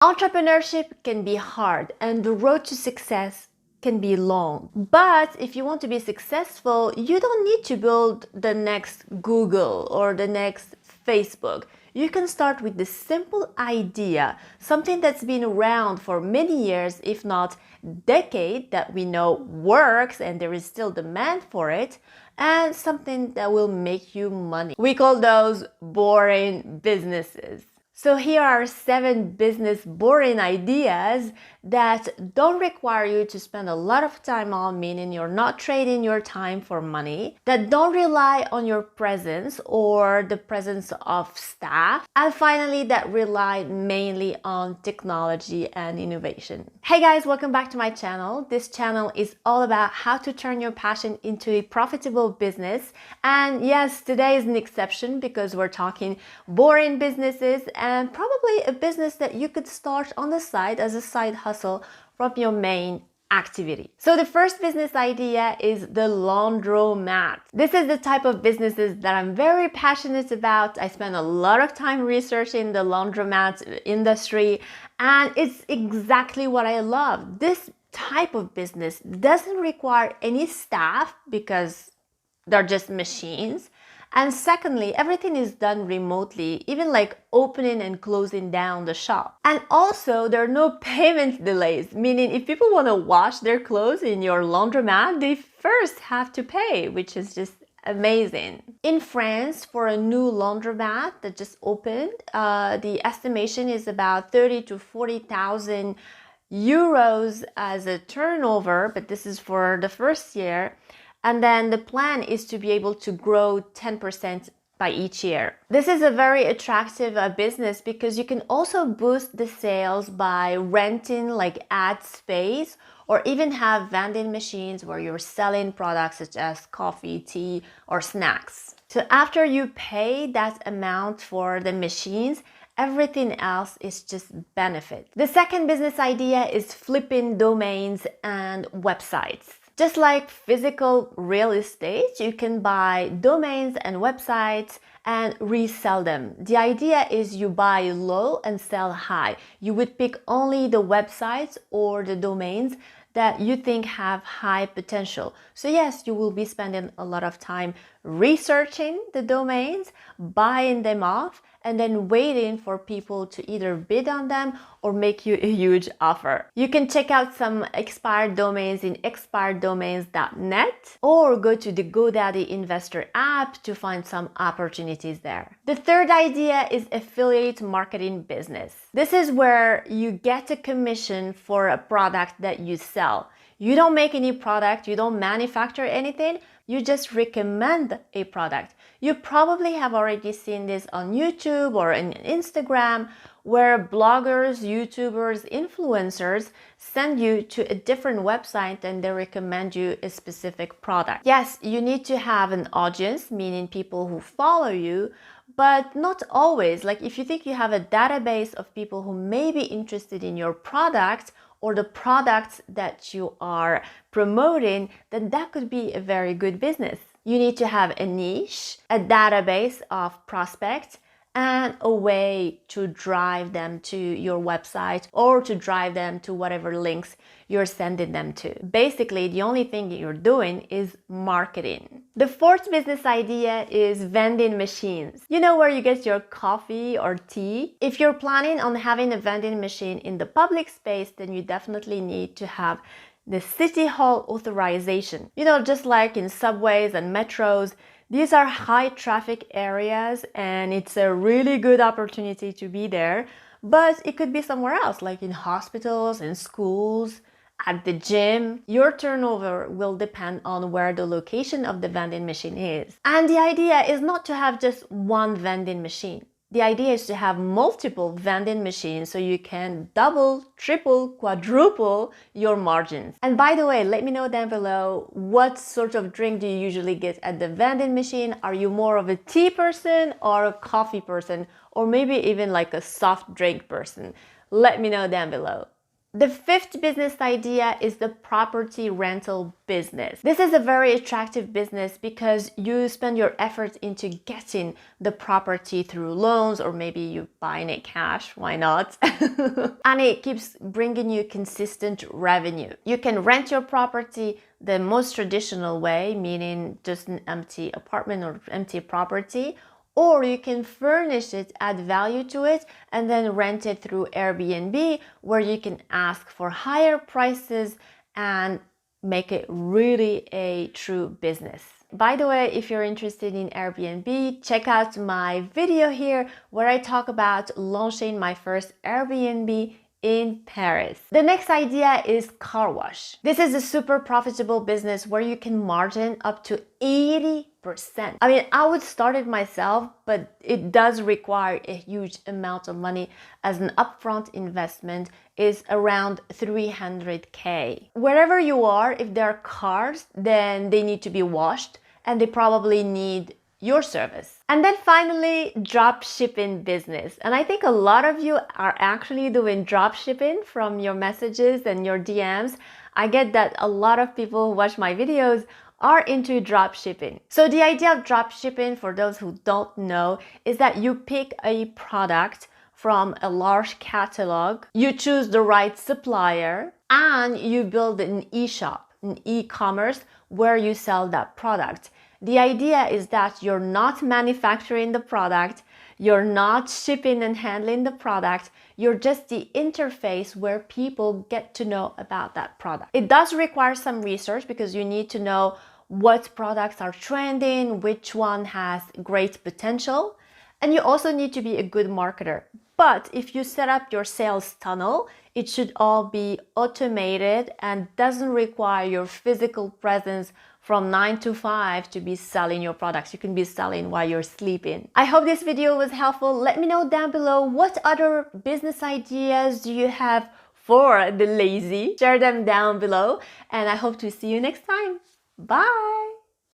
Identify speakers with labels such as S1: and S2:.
S1: Entrepreneurship can be hard and the road to success can be long. But if you want to be successful, you don't need to build the next Google or the next Facebook. You can start with this simple idea, something that's been around for many years, if not decades, that we know works and there is still demand for it, and something that will make you money. We call those boring businesses. So here are 7 business boring ideas that don't require you to spend a lot of time on, meaning you're not trading your time for money, that don't rely on your presence or the presence of staff, and finally that rely mainly on technology and innovation. Hey guys, welcome back to my channel. This channel is all about how to turn your passion into a profitable business. And yes, today is an exception because we're talking boring businesses and probably a business that you could start on the side as a side hustle from your main activity. So the first business idea is the laundromat. This is the type of businesses that I'm very passionate about. I spend a lot of time researching the laundromat industry and it's exactly what I love. This type of business doesn't require any staff because they're just machines. And secondly, everything is done remotely, even like opening and closing down the shop. And also, there are no payment delays, meaning if people want to wash their clothes in your laundromat, they first have to pay, which is just amazing. In France, for a new laundromat that just opened, the estimation is about 30 to 40,000 euros as a turnover, but this is for the first year. And then the plan is to be able to grow 10% by each year. This is a very attractive business because you can also boost the sales by renting like ad space or even have vending machines where you're selling products such as coffee, tea, or snacks. So after you pay that amount for the machines, everything else is just benefit. The second business idea is flipping domains and websites. Just like physical real estate, you can buy domains and websites and resell them. The idea is you buy low and sell high. You would pick only the websites or the domains that you think have high potential. So yes, you will be spending a lot of time researching the domains, buying them off, and then waiting for people to either bid on them or make you a huge offer. You can check out some expired domains in expireddomains.net or go to the GoDaddy Investor app to find some opportunities there. The third idea is affiliate marketing business. This is where you get a commission for a product that you sell. You don't make any product, you don't manufacture anything, you just recommend a product. You probably have already seen this on YouTube or on Instagram, where bloggers, YouTubers, influencers send you to a different website and they recommend you a specific product. Yes, you need to have an audience, meaning people who follow you, but not always. Like if you think you have a database of people who may be interested in your product or the products that you are promoting, then that could be a very good business. You need to have a niche, a database of prospects, and a way to drive them to your website or to drive them to whatever links you're sending them to. Basically, the only thing you're doing is marketing. The fourth business idea is vending machines. You know where you get your coffee or tea? If you're planning on having a vending machine in the public space, then you definitely need to have the City Hall authorization. You know, just like in subways and metros, these are high traffic areas and it's a really good opportunity to be there, but it could be somewhere else, like in hospitals, in schools, at the gym. Your turnover will depend on where the location of the vending machine is. And the idea is not to have just one vending machine. The idea is to have multiple vending machines so you can double, triple, quadruple your margins. And by the way, let me know down below, what sort of drink do you usually get at the vending machine? Are you more of a tea person or a coffee person? Or maybe even like a soft drink person? Let me know down below. The fifth business idea is the property rental business. This is a very attractive business because you spend your effort into getting the property through loans, or maybe you buying it cash, why not? And it keeps bringing you consistent revenue. You can rent your property the most traditional way, meaning just an empty apartment or empty property, or you can furnish it, add value to it, and then rent it through Airbnb, where you can ask for higher prices and make it really a true business. By the way, if you're interested in Airbnb, check out my video here where I talk about launching my first Airbnb in Paris. The next idea is car wash. This is a super profitable business where you can margin up to 80%. I mean, I would start it myself, but it does require a huge amount of money, as an upfront investment is around 300K. Wherever you are, if there are cars, then they need to be washed and they probably need your service. And then finally, drop shipping business. And I think a lot of you are actually doing drop shipping from your messages and your DMs. I get that a lot of people who watch my videos are into drop shipping. So the idea of drop shipping, for those who don't know, is that you pick a product from a large catalog, you choose the right supplier, and you build an e-shop, an e-commerce where you sell that product. The idea is that you're not manufacturing the product, you're not shipping and handling the product, you're just the interface where people get to know about that product. It does require some research because you need to know what products are trending, which one has great potential, and you also need to be a good marketer. But if you set up your sales tunnel, it should all be automated and doesn't require your physical presence from 9 to 5 to be selling your products. You can be selling while you're sleeping. I hope this video was helpful. Let me know down below what other business ideas do you have for the lazy. Share them down below, and I hope to see you next time. Bye!